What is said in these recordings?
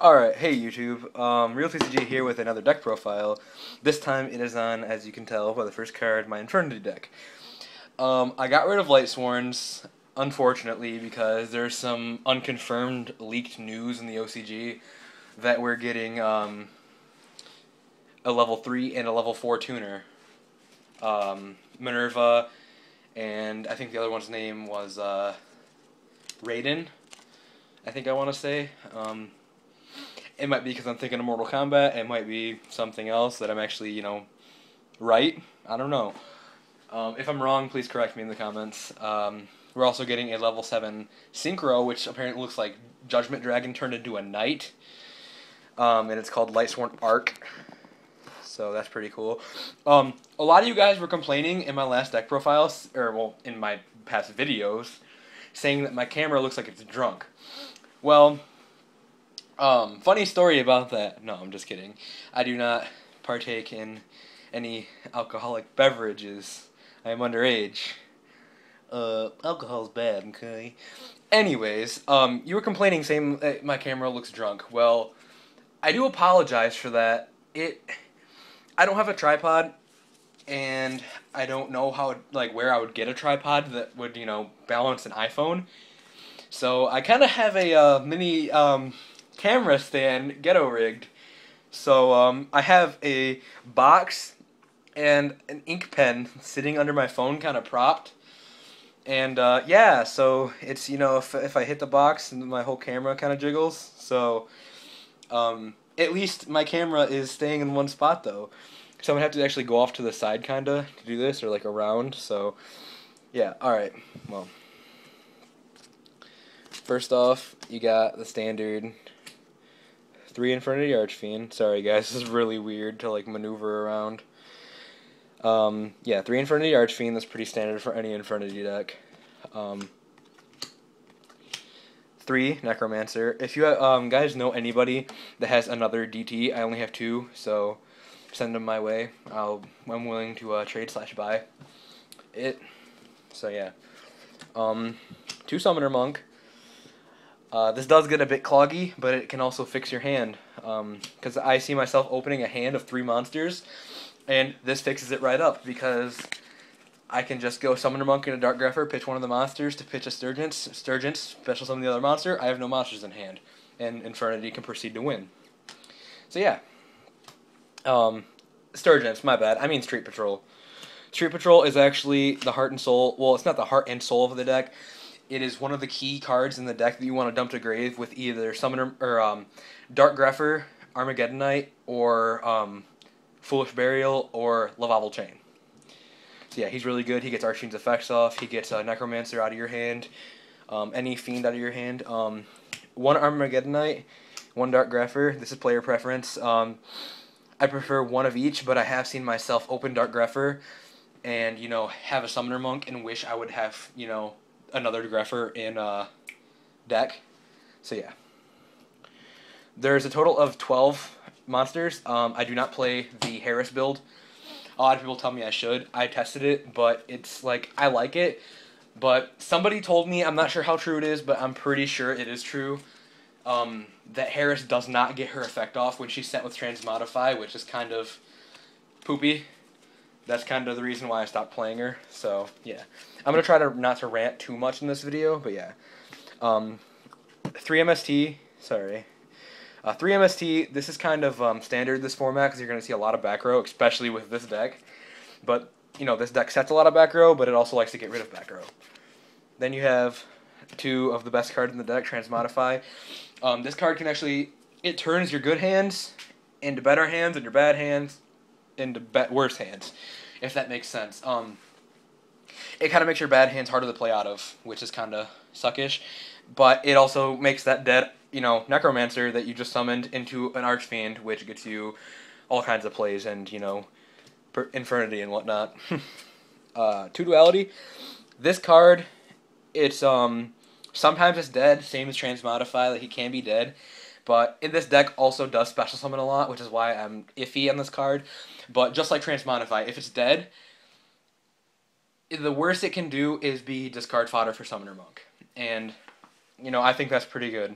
Alright, hey YouTube, RealTCG here with another deck profile. This time it is on, as you can tell by the first card, my Infernity deck. I got rid of Lightsworns, unfortunately, because there's some unconfirmed leaked news in the OCG that we're getting a level 3 and a level 4 tuner. Minerva, and I think the other one's name was Raiden, I think I want to say. It might be because I'm thinking of Mortal Kombat. It might be something else that I'm actually, right. I don't know. If I'm wrong, please correct me in the comments. We're also getting a level 7 Synchro, which apparently looks like Judgment Dragon turned into a knight. And it's called Lightsworn Arc. So that's pretty cool. A lot of you guys were complaining in my last deck profiles, or well, in my past videos, saying that my camera looks like it's drunk. Well, funny story about that. No, I'm just kidding. I do not partake in any alcoholic beverages. I am underage. Alcohol's bad, okay? Anyways, you were complaining saying that my camera looks drunk. Well, I do apologize for that. I don't have a tripod, and I don't know how, where I would get a tripod that would, balance an iPhone. So I kind of have a mini camera stand ghetto rigged. So I have a box and an ink pen sitting under my phone, kind of propped. And yeah, so it's if I hit the box, my whole camera kind of jiggles. So at least my camera is staying in one spot though. So I'm gonna have to actually go off to the side kinda to do this, or like around. So yeah, all right. Well, first off, you got the standard 3 Infernity Archfiend. Sorry guys, this is really weird to maneuver around. Yeah, 3 Infernity Archfiend, that's pretty standard for any Infernity deck. 3 Necromancer. If you guys know anybody that has another DT, I only have 2, so send them my way. I'm willing to trade/buy it. So yeah. 2 Summoner Monk. This does get a bit cloggy, but it can also fix your hand. Because I see myself opening a hand of 3 monsters, and this fixes it right up, because I can just go Summoner Monk and a Dark Grepher, pitch one of the monsters to pitch a Sturgeon, special summon the other monster. I have no monsters in hand, and Infernity can proceed to win. So yeah. Sturgeons, my bad. I mean Street Patrol. Street Patrol is actually the heart and soul. Well, it's not the heart and soul of the deck. It is one of the key cards in the deck that you want to dump to grave with either Summoner or Dark Grepher, Armageddonite, or Foolish Burial, or Lavable Chain. So yeah, he's really good. He gets Archfiend's effects off. He gets Necromancer out of your hand. Any Fiend out of your hand. 1 Armageddonite, 1 Dark Grepher. This is player preference. I prefer 1 of each, but I have seen myself open Dark Grepher and, have a Summoner Monk and wish I would have, another Grepher in deck. So yeah. There's a total of 12 monsters. I do not play the Harris build. A lot of people tell me I should. I tested it, but it's I like it. But somebody told me, I'm not sure how true it is, but I'm pretty sure it is true, that Harris does not get her effect off when she's sent with Transmodify, which is kind of poopy. That's kind of the reason why I stopped playing her. So yeah, I'm gonna try to not to rant too much in this video, but yeah. 3 MST. Sorry. 3 MST. This is kind of standard this format because you're gonna see a lot of back row, especially with this deck. But this deck sets a lot of back row, but it also likes to get rid of back row. Then you have 2 of the best cards in the deck, Transmodify. This card can actually, it turns your good hands into better hands, and your bad hands into worse hands, if that makes sense. It kind of makes your bad hands harder to play out of, which is kind of suckish, but it also makes that dead, Necromancer that you just summoned into an Archfiend, which gets you all kinds of plays and, Infernity and whatnot. 2 Duality. This card, it's, sometimes it's dead, same as Transmodify, he can be dead. But in this deck also does special summon a lot, which is why I'm iffy on this card. But just like Transmodify, if it's dead, the worst it can do is be discard fodder for Summoner Monk. And, I think that's pretty good.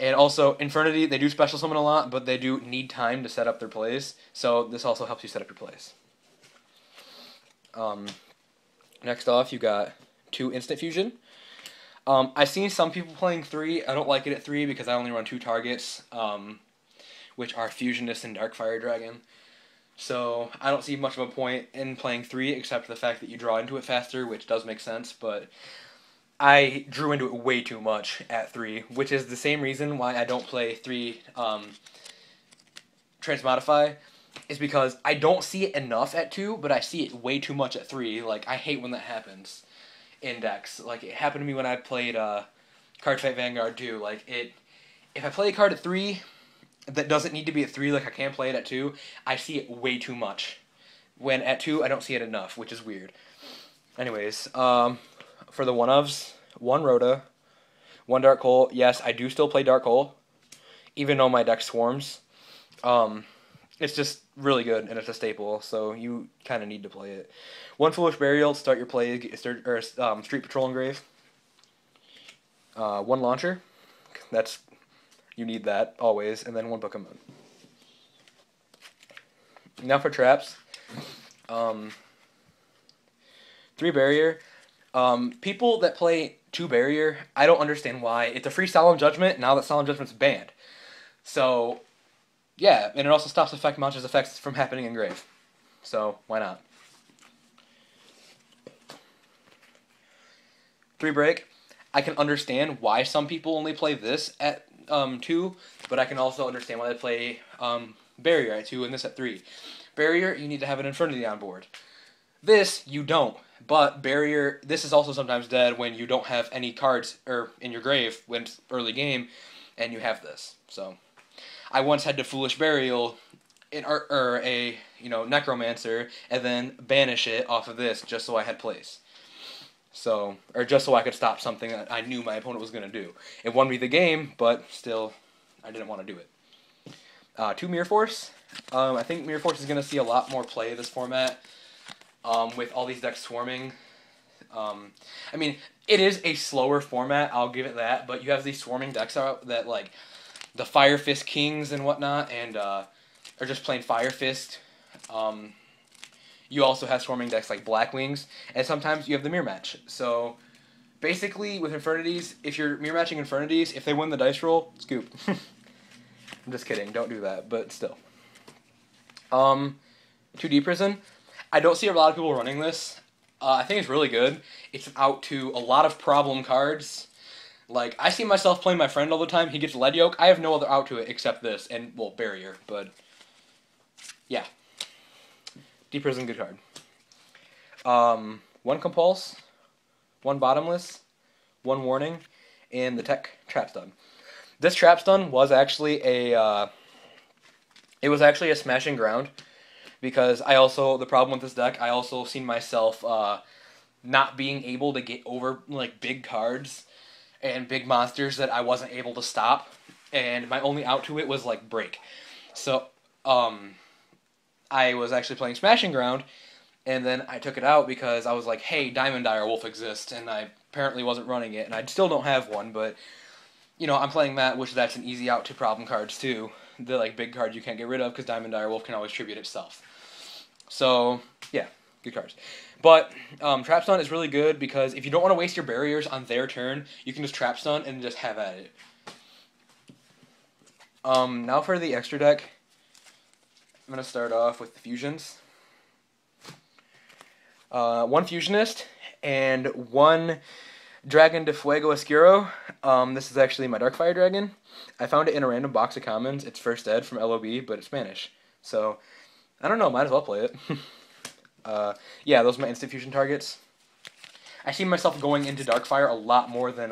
And also, Infernity, they do special summon a lot, but they do need time to set up their plays. So this also helps you set up your plays. Next off, you got 2 Instant Fusion. I've seen some people playing 3. I don't like it at 3 because I only run 2 targets, which are Fusionist and Darkfire Dragon. So I don't see much of a point in playing 3 except for the fact that you draw into it faster, which does make sense, but I drew into it way too much at 3, which is the same reason why I don't play 3 Transmodify, is because I don't see it enough at 2, but I see it way too much at 3. Like, I hate when that happens in decks. Like, it happened to me when I played Card Fight Vanguard too. Like, if I play a card at 3 that doesn't need to be at 3, like I can play it at 2, I see it way too much. When at 2, I don't see it enough, which is weird. Anyways, for the one-ofs, 1 Rhoda, 1 Dark Hole. Yes, I do still play Dark Hole, even though my deck swarms. It's just really good, and it's a staple, so you kind of need to play it. 1 Foolish Burial, start your play, Street Patrol Engrave. 1 Launcher, you need that, always, and then 1 Book of Moon. Now for traps. 3 Barrier. People that play 2 Barrier, I don't understand why. It's a free Solemn Judgment, now that Solemn Judgment's banned. So, yeah, and it also stops effect monsters' effects from happening in grave. So, why not? 3 Break. I can understand why some people only play this at 2, but I can also understand why they play Barrier at 2 and this at 3. Barrier, you need to have an Infernity on board. This, you don't. But Barrier, this is also sometimes dead when you don't have any cards in your grave when it's early game, and you have this. So, I once had to Foolish Burial a Necromancer and then banish it off of this just so I had place. So, or just so I could stop something that I knew my opponent was going to do. It won me the game, but still, I didn't want to do it. 2 Mirror Force. I think Mirror Force is going to see a lot more play this format with all these decks swarming. I mean, it is a slower format, I'll give it that, but you have these swarming decks out that, like, the Fire Fist Kings and whatnot, and are just plain Fire Fist. You also have swarming decks like Black Wings, and sometimes you have the Mirror Match. So, basically, with Infernities, if you're Mirror Matching Infernities, if they win the dice roll, scoop. I'm just kidding, don't do that, but still. 2D Prison. I don't see a lot of people running this. I think it's really good. It's out to a lot of problem cards. Like, I see myself playing my friend all the time. He gets Lead Yoke. I have no other out to it except this, and, well, Barrier, but, yeah. Deep Prison, good card. 1 Compulse, 1 Bottomless, 1 Warning, and the Tech Trap Stun. This Trap Stun was actually a smashing ground, because the problem with this deck, I also seen myself not being able to get over, like, big cards and big monsters that I wasn't able to stop, and my only out to it was, like, Break. So, I was actually playing Smashing Ground, and then I took it out because I was like, hey, Diamond Dire Wolf exists, and I apparently wasn't running it, and I still don't have one, but, I'm playing that, which that's an easy out to problem cards, too. The, like, big cards you can't get rid of, because Diamond Dire Wolf can always tribute itself. So, yeah, good cards. But Trap Stun is really good because if you don't want to waste your barriers on their turn, you can just Trap Stun and just have at it. Now for the extra deck, I'm going to start off with the Fusions. 1 Fusionist and 1 Dragon de Fuego Oscuro. This is actually my Darkfire Dragon. I found it in a random box of commons. It's first ed from LOB, but it's Spanish. So, I don't know, might as well play it. Yeah, those are my instant fusion targets. I see myself going into Darkfire a lot more than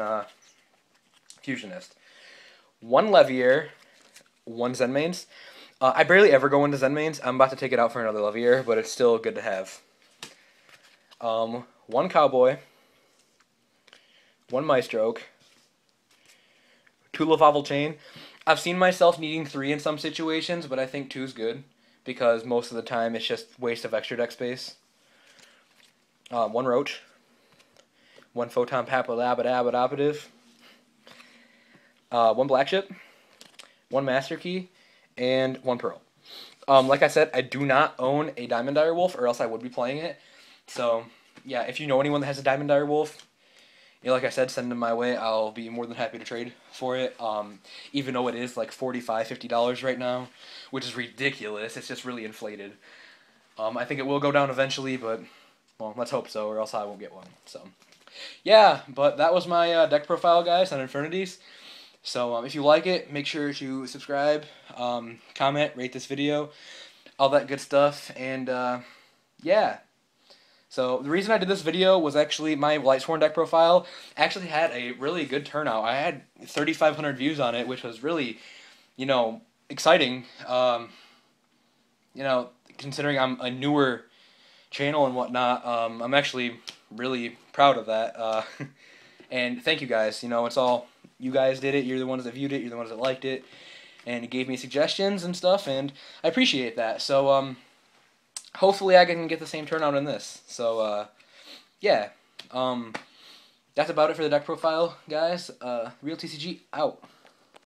Fusionist. 1 Levier, 1 Zenmains. I barely ever go into Zenmains. I'm about to take it out for another Levier, but it's still good to have. 1 Cowboy, 1 Maestroke, 2 Lavalval Chain. I've seen myself needing 3 in some situations, but I think 2 is good, because most of the time it's just waste of extra deck space. 1 Roach, 1 Photon Papillabadabadabative, one black chip, one master key, and one pearl. Like I said, I do not own a Diamond Dire Wolf, or else I would be playing it. So, yeah, if you know anyone that has a Diamond Dire Wolf, like I said, send them my way. I'll be more than happy to trade for it. Even though it is like $45, $50 right now, which is ridiculous. It's just really inflated. I think it will go down eventually, but, well, let's hope so, or else I won't get one. So, yeah, but that was my deck profile, guys, on Infernities. So if you like it, make sure to subscribe, comment, rate this video, all that good stuff, and yeah. So the reason I did this video was actually my Lightsworn deck profile actually had a really good turnout. I had 3,500 views on it, which was really, exciting. Considering I'm a newer channel and whatnot, I'm actually really proud of that. And thank you guys. It's all you guys did it. You're the ones that viewed it. You're the ones that liked it, and gave me suggestions and stuff. And I appreciate that. So hopefully I can get the same turnout in this. So yeah, that's about it for the deck profile, guys. Real TCG out.